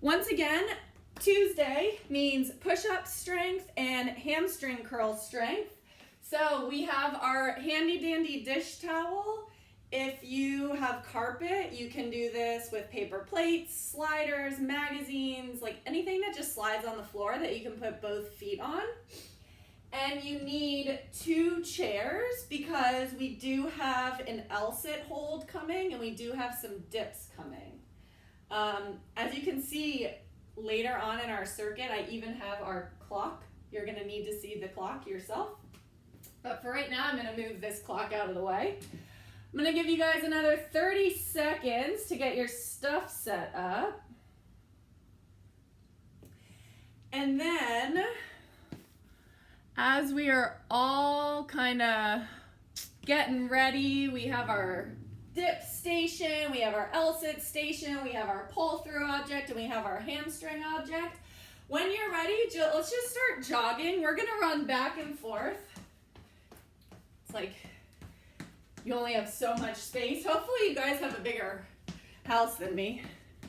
Once again, Tuesday means push-up strength and hamstring curl strength. So we have our handy dandy dish towel. If you have carpet, you can do this with paper plates, sliders, magazines, like anything that just slides on the floor that you can put both feet on. And you need 2 chairs because we do have an L-sit hold coming and we do have some dips coming. As you can see later on in our circuit, I even have our clock. You're gonna need to see the clock yourself. But for right now, I'm gonna move this clock out of the way. I'm gonna give you guys another 30 seconds to get your stuff set up. And then, as we are all kind of getting ready, we have our dip station, we have our L-sit station, we have our pull-through object, and we have our hamstring object. When you're ready, let's just start jogging. We're gonna run back and forth. It's like you only have so much space. Hopefully you guys have a bigger house than me,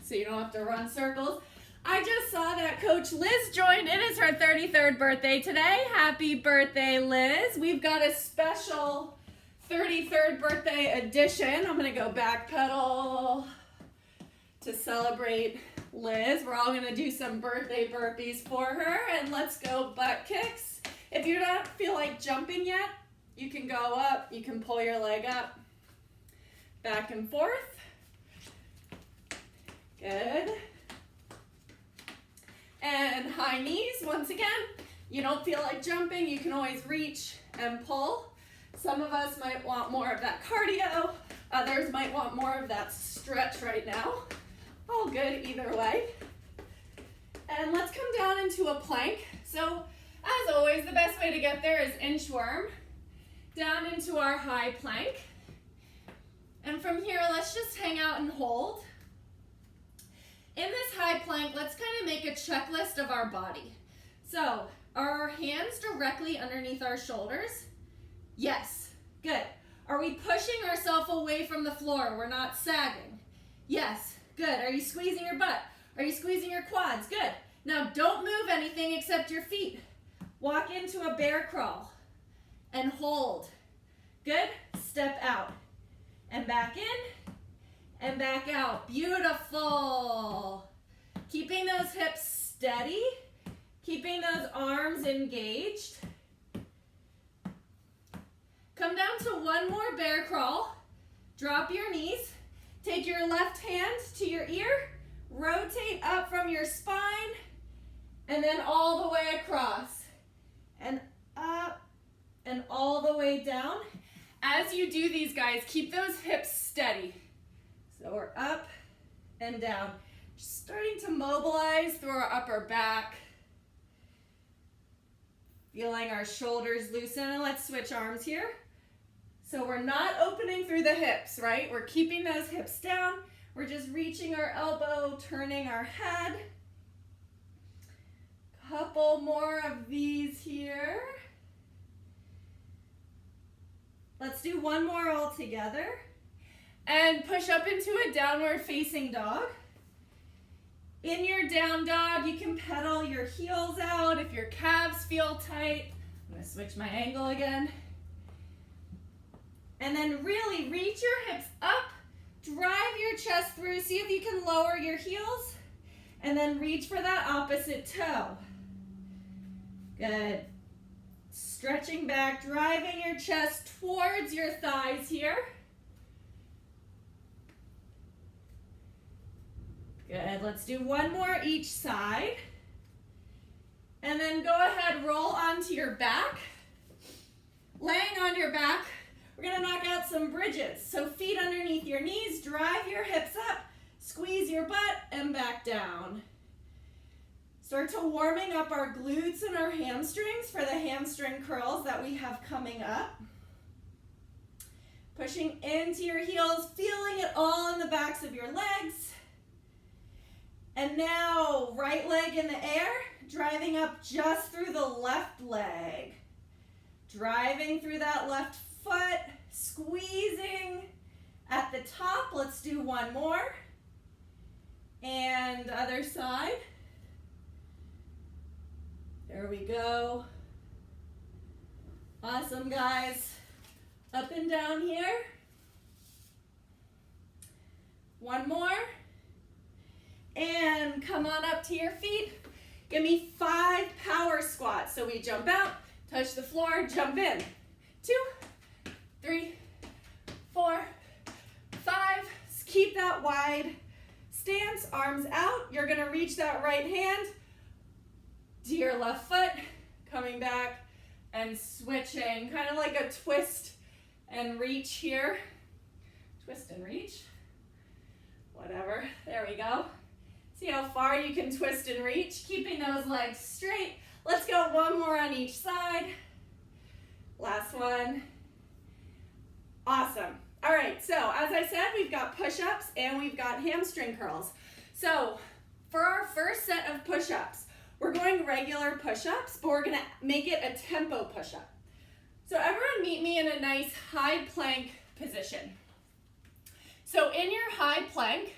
so you don't have to run circles. I just saw that Coach Liz joined. It is her 33rd birthday today. Happy birthday, Liz. We've got a special 33rd birthday edition. I'm gonna go back pedal to celebrate Liz. We're all gonna do some birthday burpees for her, and let's go butt kicks. If you don't feel like jumping yet, you can go up, you can pull your leg up, back and forth. Good. And high knees, once again. You don't feel like jumping, you can always reach and pull. Some of us might want more of that cardio, others might want more of that stretch right now. All good either way. And let's come down into a plank. So, as always, the best way to get there is inchworm. Down into our high plank. And from here, let's just hang out and hold. In this high plank, let's kind of make a checklist of our body. So, are our hands directly underneath our shoulders? Yes. Good. Are we pushing ourselves away from the floor? We're not sagging. Yes. Good. Are you squeezing your butt? Are you squeezing your quads? Good. Now, don't move anything except your feet. Walk into a bear crawl and hold. Good. Step out and back in and back out. Beautiful. Keeping those hips steady, keeping those arms engaged. Come down to one more bear crawl. Drop your knees. Take your left hand to your ear. Rotate up from your spine. And then all the way across. And up and all the way down. As you do these, guys, keep those hips steady. So we're up and down. Just starting to mobilize through our upper back. Feeling our shoulders loosen. And let's switch arms here. So we're not opening through the hips, right? We're keeping those hips down. We're just reaching our elbow, turning our head. Couple more of these here. Let's do one more all together. And push up into a downward facing dog. In your down dog, you can pedal your heels out if your calves feel tight. I'm gonna switch my angle again. And then really reach your hips up, drive your chest through, see if you can lower your heels, and then reach for that opposite toe. Good. Stretching back, driving your chest towards your thighs here. Good, let's do one more each side. And then go ahead, roll onto your back. Laying on your back, we're gonna knock out some bridges. So feet underneath your knees, drive your hips up, squeeze your butt, and back down. Start to warming up our glutes and our hamstrings for the hamstring curls that we have coming up. Pushing into your heels, feeling it all in the backs of your legs. And now, right leg in the air, driving up just through the left leg. Driving through that left foot, squeezing at the top. Let's do one more. And other side. There we go. Awesome, guys. Up and down here. One more. And come on up to your feet. Give me 5 power squats. So we jump out, touch the floor, jump in. 2, 3, 4, 5. Keep that wide stance, arms out. You're gonna reach that right hand to your left foot, coming back and switching, kind of like a twist and reach here. Twist and reach, whatever, there we go. See how far you can twist and reach, keeping those legs straight. Let's go one more on each side. Last one. Awesome. All right, so as I said, we've got push-ups and we've got hamstring curls. So for our first set of push-ups, we're going regular push-ups, but we're gonna make it a tempo push-up. So everyone meet me in a nice high plank position. So in your high plank,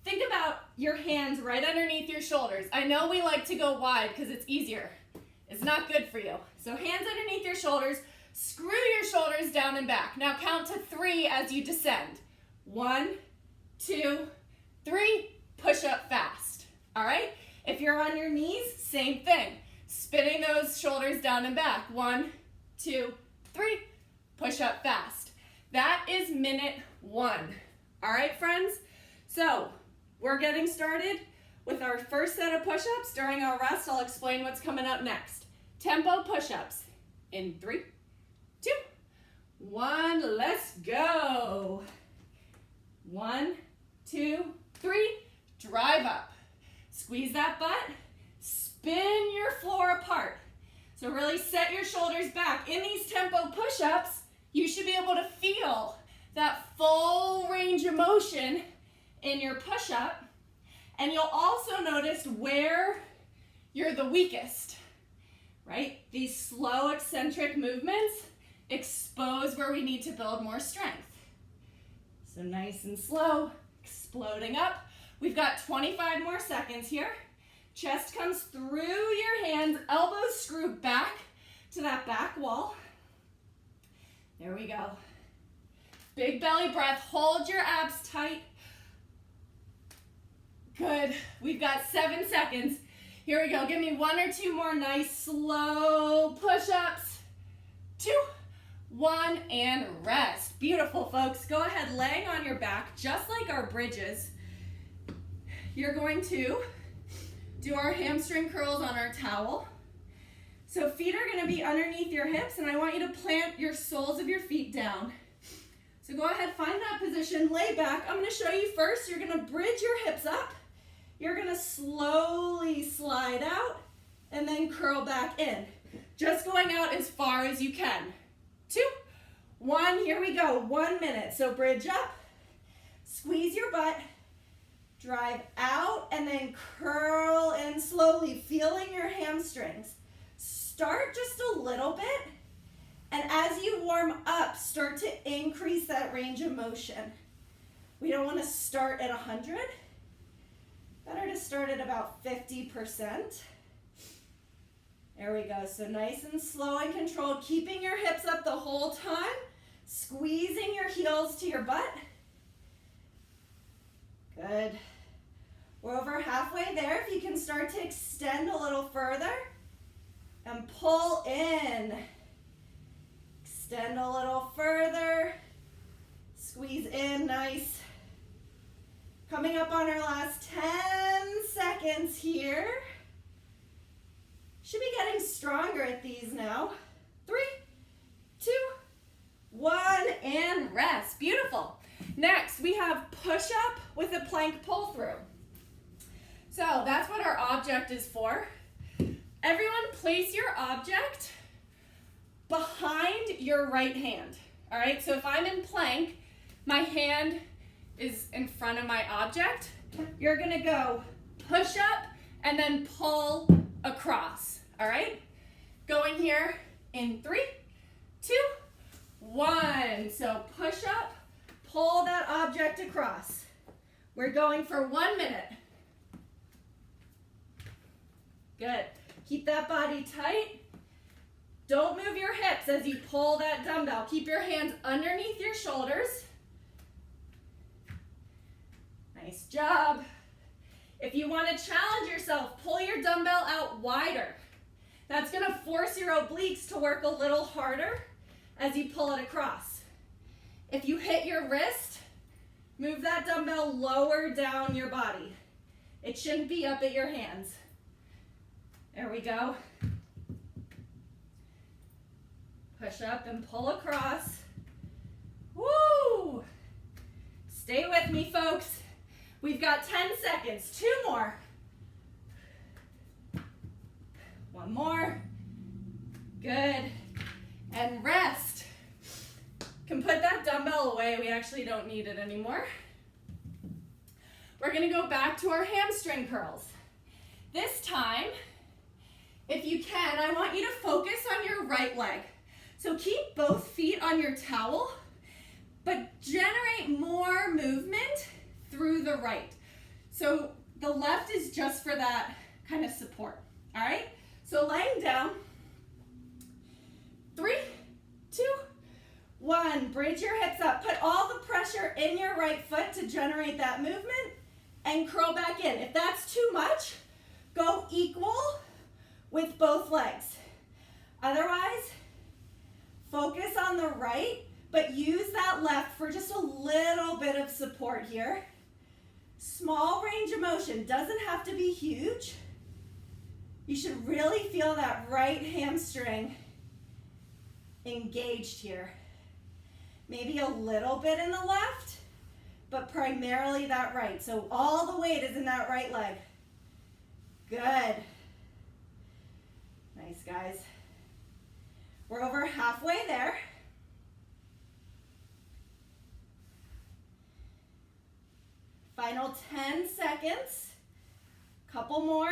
think about your hands right underneath your shoulders. I know we like to go wide because it's easier. It's not good for you. So hands underneath your shoulders, screw your shoulders down and back. Now count to 3 as you descend. 1, 2, 3, push up fast. All right? If you're on your knees, same thing. Spinning those shoulders down and back. 1, 2, 3, push up fast. That is minute 1. All right, friends? So we're getting started with our first set of push-ups. During our rest, I'll explain what's coming up next. Tempo push-ups in 3, 2, 1, let's go. 1, 2, 3, drive up. Squeeze that butt, spin your floor apart. So really set your shoulders back. In these tempo push-ups, you should be able to feel that full range of motion in your push-up, and you'll also notice where you're the weakest, right? These slow eccentric movements expose where we need to build more strength. So nice and slow, exploding up. We've got 25 more seconds here. Chest comes through your hands, elbows screw back to that back wall. There we go. Big belly breath, hold your abs tight. Good, we've got 7 seconds. Here we go, give me 1 or 2 more nice slow push-ups. 2, 1, and rest. Beautiful, folks. Go ahead, laying on your back, just like our bridges. You're going to do our hamstring curls on our towel. So feet are gonna be underneath your hips, and I want you to plant your soles of your feet down. So go ahead, find that position, lay back. I'm gonna show you first. You're gonna bridge your hips up. You're gonna slowly slide out and then curl back in. Just going out as far as you can. 2, 1, here we go, 1 minute. So bridge up, squeeze your butt, drive out, and then curl in slowly, feeling your hamstrings. Start just a little bit, and as you warm up, start to increase that range of motion. We don't want to start at 100. Better to start at about 50%. There we go. So nice and slow and controlled, keeping your hips up the whole time, squeezing your heels to your butt. Good. We're over halfway there. If you can start to extend a little further and pull in. Extend a little further. Squeeze in, nice. Coming up on our last 10 seconds here. Should be getting stronger at these now. 3, 2, 1, and rest. Beautiful. Next, we have push-up with a plank pull-through. So that's what our object is for. Everyone, place your object behind your right hand. All right, so if I'm in plank, my hand is in front of my object. You're gonna go push up and then pull across. All right, going here in 3, 2, 1. So push up, pull that object across. We're going for 1 minute. Good. Keep that body tight. Don't move your hips as you pull that dumbbell. Keep your hands underneath your shoulders. Nice job. If you want to challenge yourself, pull your dumbbell out wider. That's going to force your obliques to work a little harder as you pull it across. If you hit your wrist, move that dumbbell lower down your body. It shouldn't be up at your hands. There we go. Push up and pull across. Woo! Stay with me, folks. We've got 10 seconds. 2 more. 1 more. Good. And rest. Can put that dumbbell away. We actually don't need it anymore. We're going to go back to our hamstring curls. This time, if you can, I want you to focus on your right leg. So keep both feet on your towel, but generate more movement through the right. So the left is just for that kind of support, all right? So laying down, 3, 2, 1. Bridge your hips up. Put all the pressure in your right foot to generate that movement and curl back in. If that's too much, go equal with both legs. Otherwise, focus on the right, but use that left for just a little bit of support here. Small range of motion, doesn't have to be huge. You should really feel that right hamstring engaged here. Maybe a little bit in the left, but primarily that right. So all the weight is in that right leg. Good. Nice, guys. We're over halfway there. Final 10 seconds. Couple more.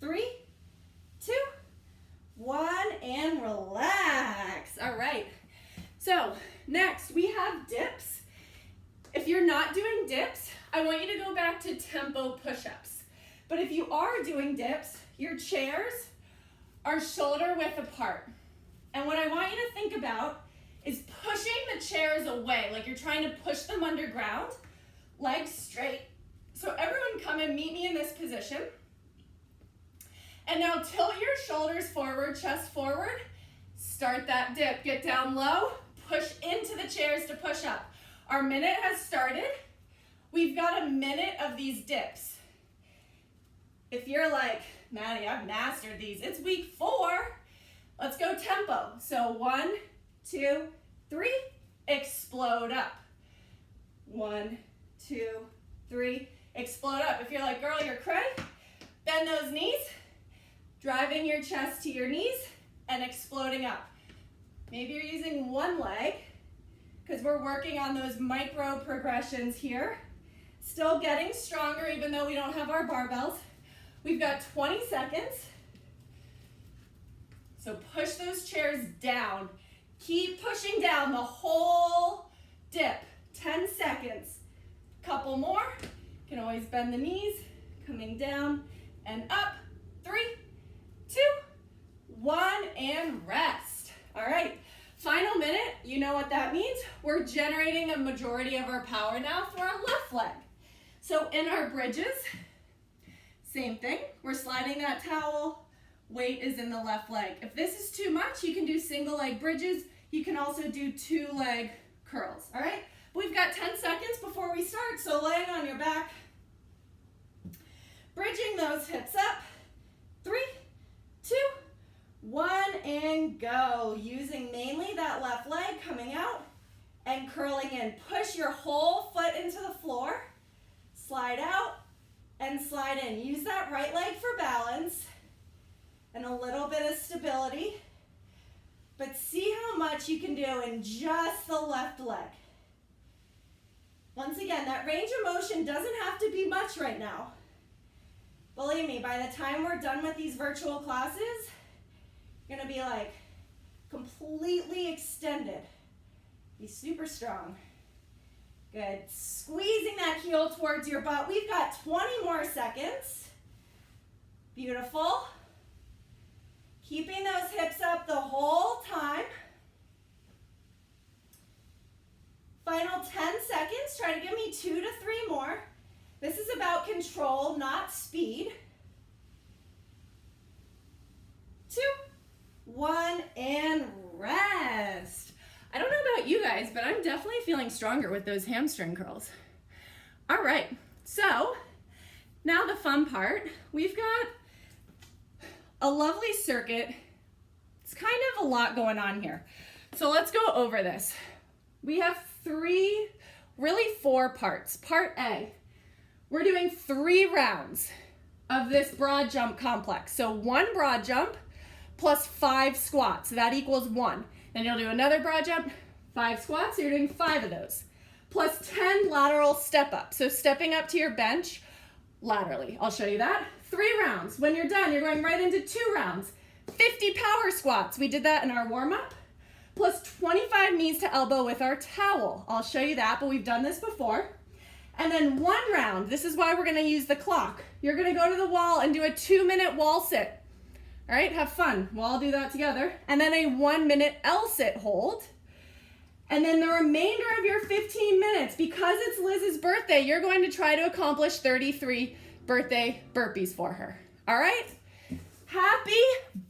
3, 2, 1, and relax. All right. So next we have dips. If you're not doing dips, I want you to go back to tempo push-ups. But if you are doing dips, your chairs are shoulder width apart. And what I want you to think about is pushing the chairs away, like you're trying to push them underground, legs straight. So everyone come and meet me in this position. And now tilt your shoulders forward, chest forward. Start that dip, get down low, push into the chairs to push up. Our minute has started. We've got a minute of these dips. If you're like, Maddie, I've mastered these, it's week 4. Let's go tempo. So 1, 2, 3, explode up. 1, 2, 3, explode up. If you're like, girl, you're cray, bend those knees, driving your chest to your knees and exploding up. Maybe you're using one leg because we're working on those micro progressions here. Still getting stronger even though we don't have our barbells. We've got 20 seconds. So push those chairs down. Keep pushing down the whole dip. 10 seconds. Couple more. You can always bend the knees. Coming down and up. 3, 2, 1, and rest. All right. Final minute. You know what that means. We're generating a majority of our power now for our left leg. So in our bridges, same thing. We're sliding that towel. Weight is in the left leg. If this is too much, you can do single leg bridges. You can also do 2-leg curls, all right? We've got 10 seconds before we start, so laying on your back, bridging those hips up. 3, 2, 1, and go. Using mainly that left leg coming out and curling in. Push your whole foot into the floor. Slide out and slide in. Use that right leg for balance and a little bit of stability. But see how much you can do in just the left leg. Once again, that range of motion doesn't have to be much right now. Believe me, by the time we're done with these virtual classes, you're gonna be like completely extended. Be super strong. Good. Squeezing that heel heel towards your butt. We've got 20 more seconds. Beautiful. Keeping those hips up the whole time. Final 10 seconds. Try to give me 2 to 3 more. This is about control, not speed. 2, 1, and rest. I don't know about you guys, but I'm definitely feeling stronger with those hamstring curls. All right, so now the fun part. We've got a lovely circuit. It's kind of a lot going on here. So let's go over this. We have 4 parts. Part A, we're doing 3 rounds of this broad jump complex. So 1 broad jump plus 5 squats. That equals 1. Then you'll do another broad jump, 5 squats, so you're doing 5 of those. Plus 10 lateral step up. So stepping up to your bench laterally. I'll show you that. 3 rounds. When you're done, you're going right into 2 rounds. 50 power squats. We did that in our warm-up. Plus 25 knees to elbow with our towel. I'll show you that, but we've done this before. And then 1 round. This is why we're going to use the clock. You're going to go to the wall and do a 2-minute wall sit. All right, have fun. We'll all do that together. And then a 1-minute L-sit hold. And then the remainder of your 15 minutes, because it's Liz's birthday, you're going to try to accomplish 33 birthday burpees for her. All right? Happy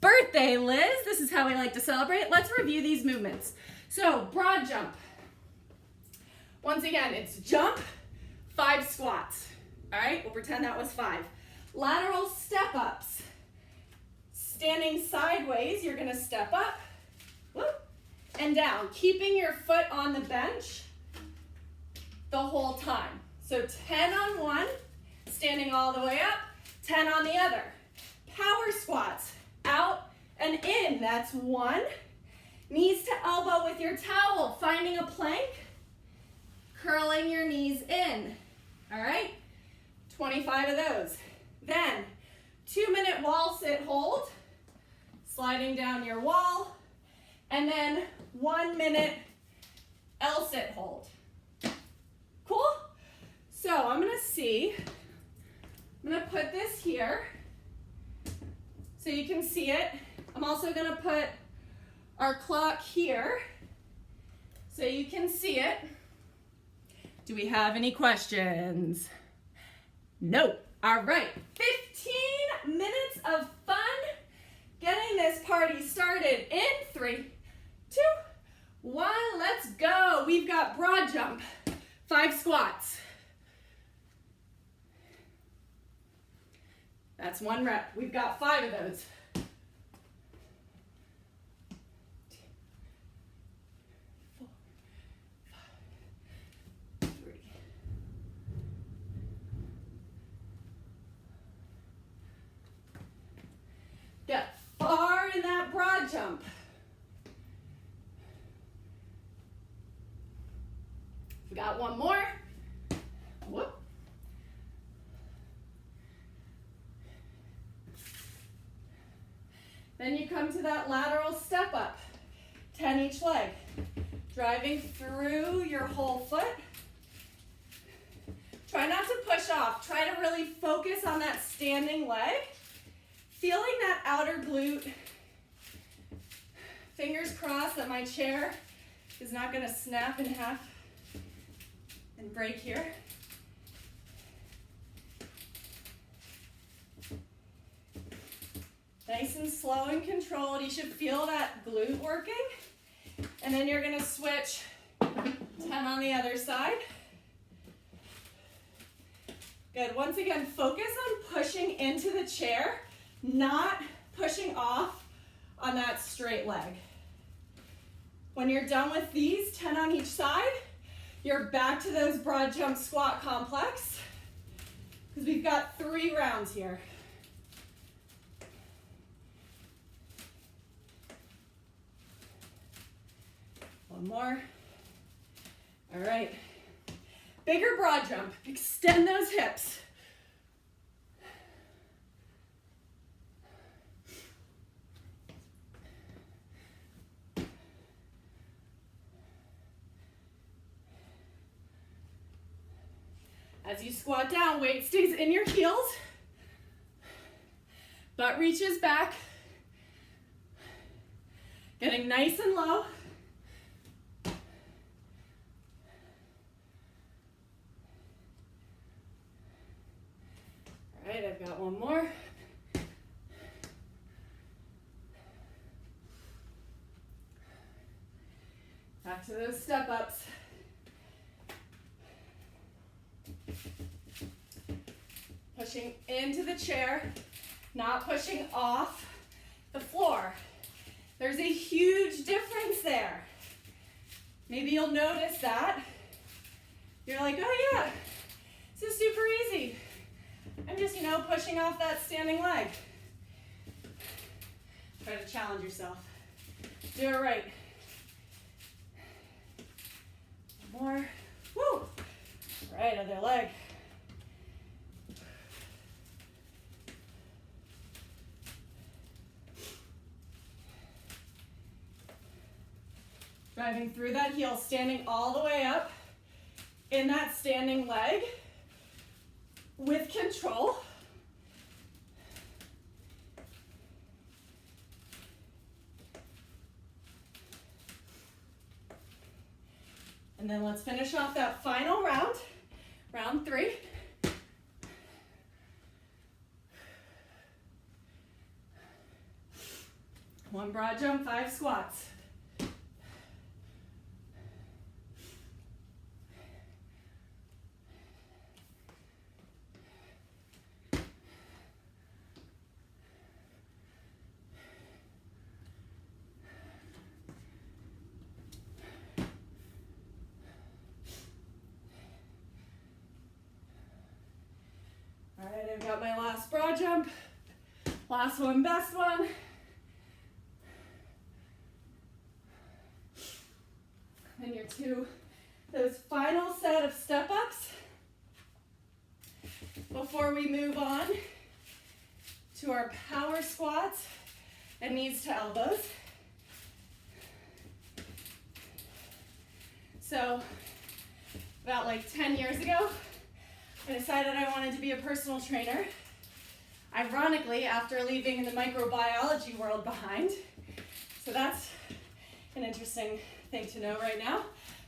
birthday, Liz. This is how we like to celebrate. Let's review these movements. So, broad jump. Once again, it's jump, 5 squats. All right, we'll pretend that was 5. Lateral step-ups. Standing sideways, you're gonna step up, whoop, and down, keeping your foot on the bench the whole time. So 10 on one, standing all the way up, 10 on the other. Power squats, out and in, that's 1. Knees to elbow with your towel, finding a plank, curling your knees in, all right? 25 of those. Then, 2-minute wall sit hold, sliding down your wall, and then 1-minute L-sit hold. Cool? So I'm gonna put this here so you can see it. I'm also gonna put our clock here so you can see it. Do we have any questions? No. All right, 15 minutes of fun. Getting this party started in 3, 2, 1, let's go. We've got broad jump, 5 squats. That's 1 rep. We've got 5 of those. 2, 4, 5, 3. Get far in that broad jump. We got 1 more. Whoop. Then you come to that lateral step up. 10 each leg. Driving through your whole foot. Try not to push off. Try to really focus on that standing leg. Feeling that outer glute. Fingers crossed that my chair is not going to snap in half and break here. Nice and slow and controlled. You should feel that glute working. And then you're going to switch 10 on the other side. Good. Once again, focus on pushing into the chair, not pushing off on that straight leg. When you're done with these, 10 on each side, you're back to those broad jump squat complex because we've got 3 rounds here. One more. All right. Bigger broad jump. Extend those hips. As you squat down, weight stays in your heels. Butt reaches back. Getting nice and low. All right, I've got one more. Back to those step ups. Pushing into the chair, not pushing off the floor. There's a huge difference there. Maybe you'll notice that. You're like, oh yeah, this is super easy. I'm just, pushing off that standing leg. Try to challenge yourself. Do it right. One more. Woo! Right, other leg. Driving through that heel, standing all the way up in that standing leg with control. And then let's finish off that final round, round 3. One broad jump, 5 squats. All right, I've got my last broad jump. Last one, best one. And those final set of step ups before we move on to our power squats and knees to elbows. So about like 10 years ago, I decided I wanted to be a personal trainer. Ironically, after leaving the microbiology world behind. So that's an interesting thing to know right now.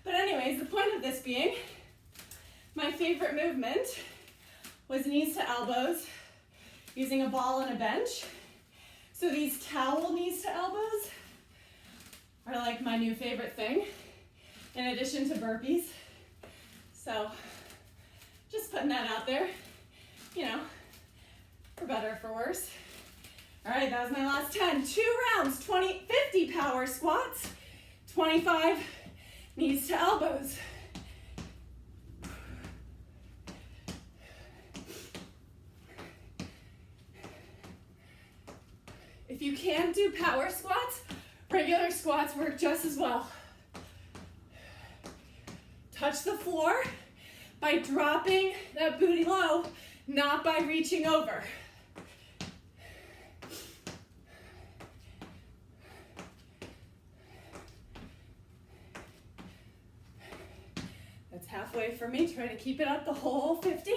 But anyways, the point of this being, my favorite movement was knees to elbows, using a ball and a bench. So these towel knees to elbows are like my new favorite thing, in addition to burpees. So just putting that out there, for better or for worse. All right, that was my last 10. 2 rounds, 50 power squats, 25 knees to elbows. If you can't do power squats, regular squats work just as well. Touch the floor by dropping that booty low, not by reaching over. That's halfway for me. Try to keep it up the whole 50.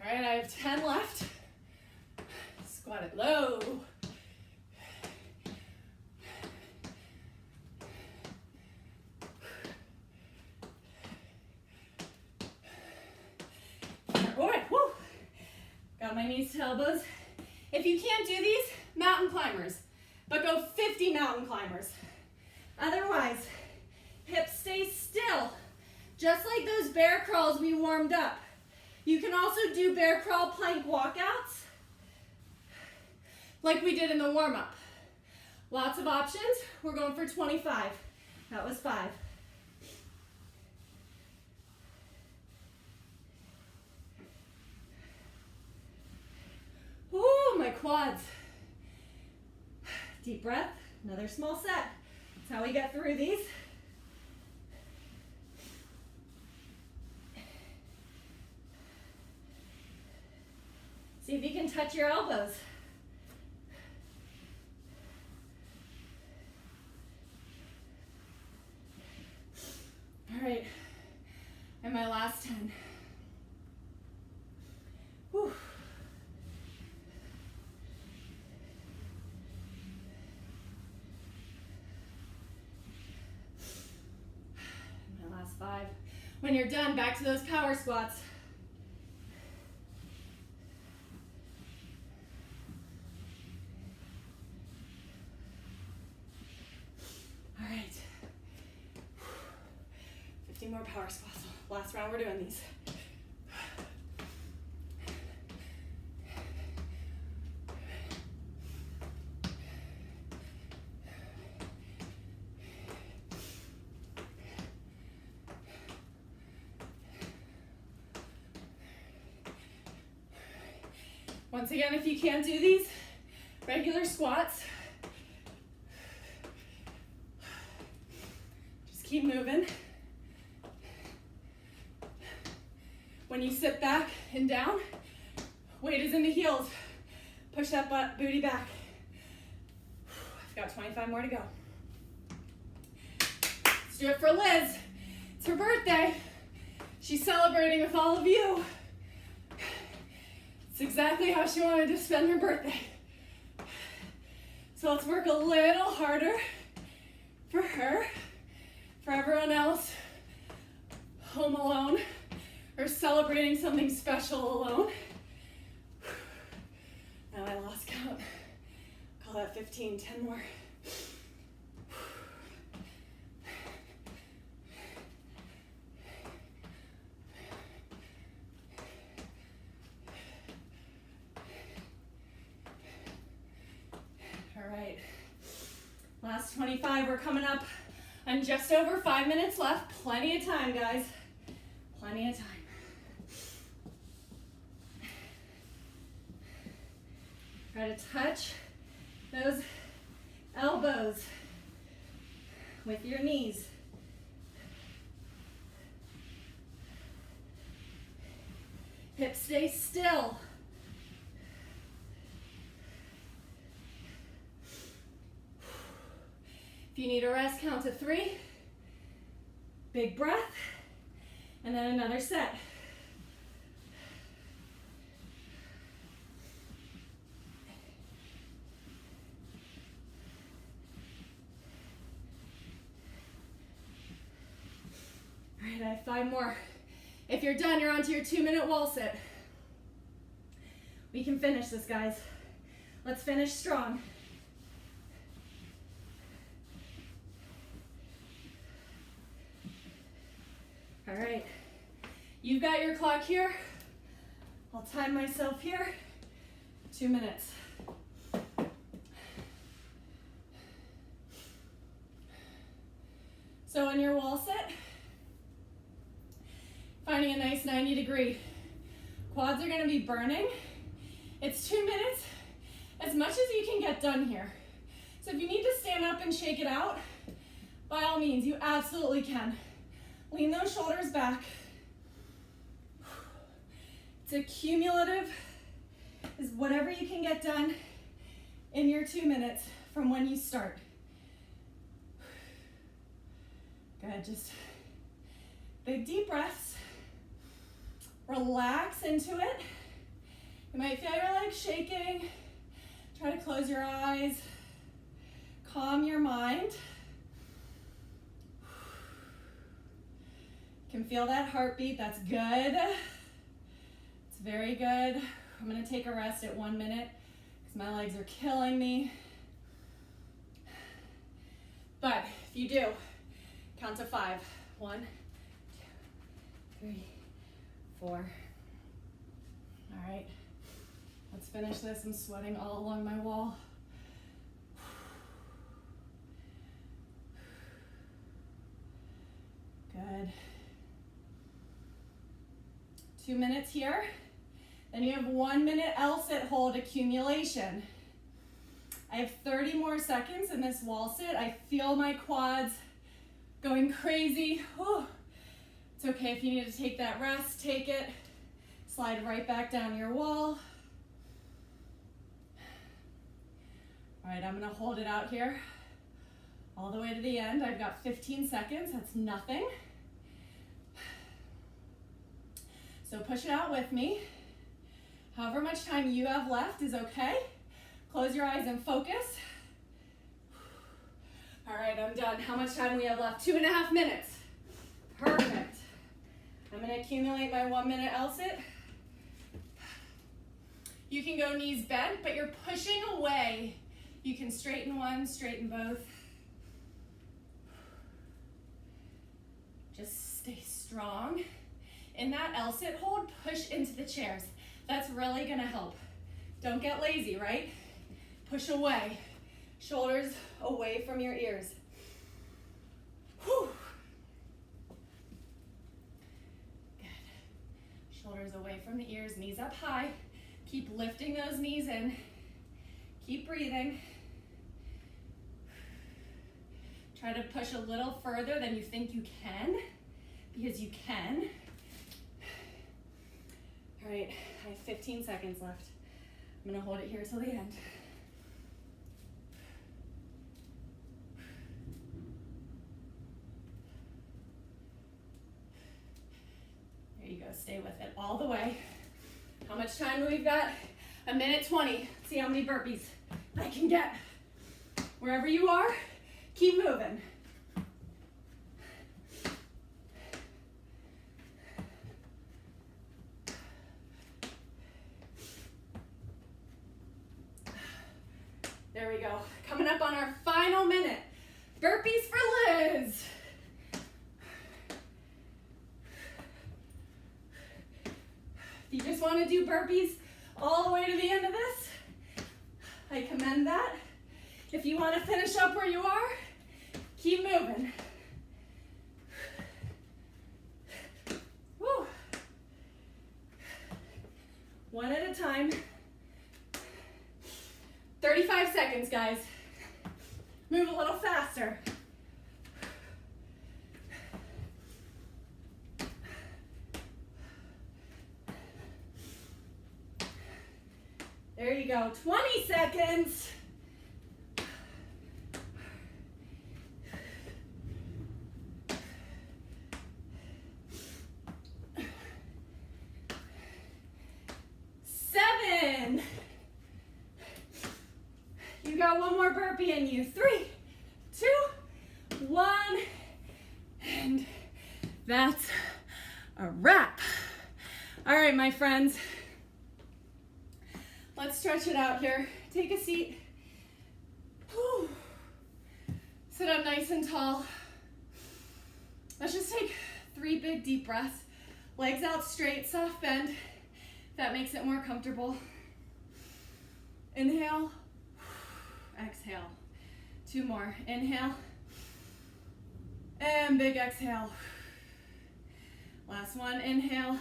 All right, I have 10 left. Squat it low. All right, woo. Got my knees to elbows. If you can't do these, mountain climbers, but go 50 mountain climbers. Otherwise, hips stay still, just like those bear crawls we warmed up. You can also do bear crawl plank walkouts like we did in the warm-up. Lots of options. We're going for 25. That was 5. Ooh, my quads. Deep breath, another small set. That's how we get through these. See if you can touch your elbows. All right, and my last 10. Whew. My last 5. When you're done, back to those power squats. All right. 50 more power squats. Last round we're doing these. Once again, if you can't do these regular squats, just keep moving. When you sit back and down, weight is in the heels. Push that booty back. I've got 25 more to go. Let's do it for Liz. It's her birthday. She's celebrating with all of you. It's exactly how she wanted to spend her birthday. So let's work a little harder for her. For everyone else, home alone, or celebrating something special alone. Now I lost count. Call that 15, 10 more. All right, last 25, we're coming up on just over 5 minutes left. Plenty of time, guys, plenty of time. Try to touch those elbows with your knees. Hips stay still. If you need a rest, count to 3. Big breath, and then another set. All right, I have 5 more. If you're done, you're onto your 2-minute wall sit. We can finish this, guys. Let's finish strong. All right, you've got your clock here. I'll time myself here. 2 minutes. So in your wall sit, finding a nice 90-degree. Quads are gonna be burning. It's 2 minutes, as much as you can get done here. So if you need to stand up and shake it out, by all means, you absolutely can. Lean those shoulders back. It's a cumulative, is whatever you can get done in your 2 minutes from when you start. Good, just big deep breaths. Relax into it. You might feel your legs shaking. Try to close your eyes. Calm your mind. You can feel that heartbeat, that's good. It's very good. I'm gonna take a rest at 1 minute because my legs are killing me. But if you do, count to 5. 1, 2, 3, 4. All right, let's finish this. I'm sweating all along my wall. Good. 2 minutes here. Then you have 1 minute L-sit hold accumulation. I have 30 more seconds in this wall sit. I feel my quads going crazy. Whew. It's okay if you need to take that rest, take it. Slide right back down your wall. All right, I'm gonna hold it out here all the way to the end. I've got 15 seconds, that's nothing. So push it out with me. However much time you have left is okay. Close your eyes and focus. All right, I'm done. How much time we have left? 2.5 minutes. Perfect. I'm gonna accumulate my 1 minute L-sit. You can go knees bent, but you're pushing away. You can straighten one, straighten both. Just stay strong. In that L-sit hold, push into the chairs. That's really gonna help. Don't get lazy, right? Push away. Shoulders away from your ears. Whew. Good. Shoulders away from the ears, knees up high. Keep lifting those knees in. Keep breathing. Try to push a little further than you think you can, because you can. All right, I have 15 seconds left. I'm gonna hold it here till the end. There you go, stay with it all the way. How much time do we've got? 1 minute 20. See how many burpees I can get. Wherever you are, keep moving. There we go. Coming up on our final minute. Burpees for Liz. If you just want to do burpees all the way to the end of this, I commend that. If you want to finish up where you are, keep moving. Woo. One at a time. 35 seconds, guys. Move a little faster. There you go, 20 seconds. Seven. You got one more burpee in you. 3, 2, 1. And that's a wrap. All right, my friends. Let's stretch it out here. Take a seat. Whew. Sit up nice and tall. Let's just take 3 big deep breaths. Legs out straight, soft bend. If that makes it more comfortable. Inhale. Exhale. 2 more. Inhale. And big exhale. Last one. Inhale.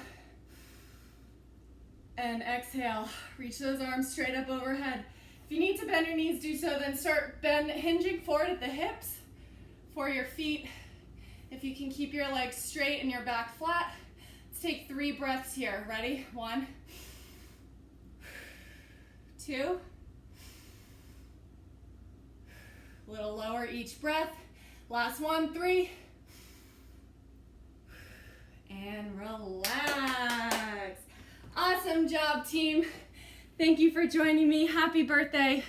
And exhale. Reach those arms straight up overhead. If you need to bend your knees, do so. Then start hinging forward at the hips for your feet. If you can keep your legs straight and your back flat. Let's take 3 breaths here. Ready? 1, 2. A little lower each breath. Last one. 3. And relax. Awesome job, team. Thank you for joining me. Happy birthday.